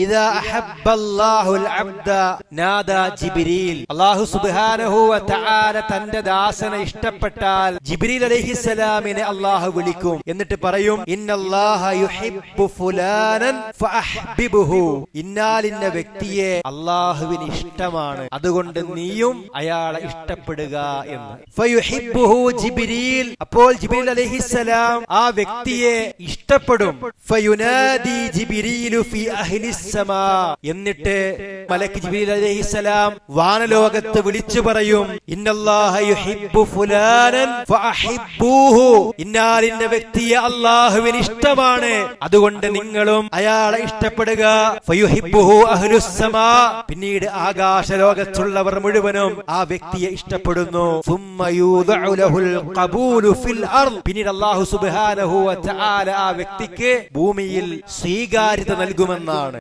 ഇദാ അഹബ്ബല്ലാഹുൽ അബ്ദ നാദാ ജിബ്രീൽ. അല്ലാഹു സുബ്ഹാനഹു വ തആല തന്റെ ദാസനെ ഇഷ്ടപ്പെട്ടാൽ ജിബ്രീൽ അലൈഹിസ്സലാമിനെ അല്ലാഹു വിളിക്കും. എന്നിട്ട് പറയും, ഇന്നല്ലാഹ യുഹിബ്ബു ഫുലാനൻ ഫഅഹ്ബിബ്ഹു. ഇന്നാലിന്ന വ്യക്തിയെ അല്ലാഹുവിന് ഇഷ്ടമാണ്, അതുകൊണ്ട് നീയും അയാളെ ഇഷ്ടപ്പെടുക എന്ന്. ഫയുഹിബ്ബുഹു ജിബ്രീൽ. അപ്പോൾ ജിബ്രീൽ അലൈഹിസ്സലാം ആ വ്യക്തിയെ ഇഷ്ടപ്പെടും. ഫയുനാദി ജിബ്രീലു ഫി അഹ്ലിസ് സമാ. എന്നിട്ട് മലക്ക് ജിബ്രീൽ അലൈഹിസ്സലാം വാനലോകത്ത് വിളിച്ചു പറയും, ഇന്നല്ലാഹ യുഹിബ്ബു ഫുലാനൻ ഫഅഹിബ്ബൂഹു. ഇന്നാലിന്ന വ്യക്തിയെ അല്ലാഹുവിന് ഇഷ്ടമാണ്, അതുകൊണ്ട് നിങ്ങളും അയാളെ ഇഷ്ടപ്പെടുക. ഫയുഹിബ്ബുഹു അഹ്ലുസ് സമാ. പിന്നീട് ആകാശലോകത്തുള്ളവർ മുഴുവനും ആ വ്യക്തിയെ ഇഷ്ടപ്പെടുന്നു. സുമ്മ യൂദഉ ലഹുൽ ഖബൂലു ഫിൽ അർദ്. പിന്നീട് അല്ലാഹു സുബ്ഹാനഹു വ തആല ആ വ്യക്തിക്ക് ഭൂമിയിൽ സ്വീകാര്യത നൽകുമെന്നാണ്.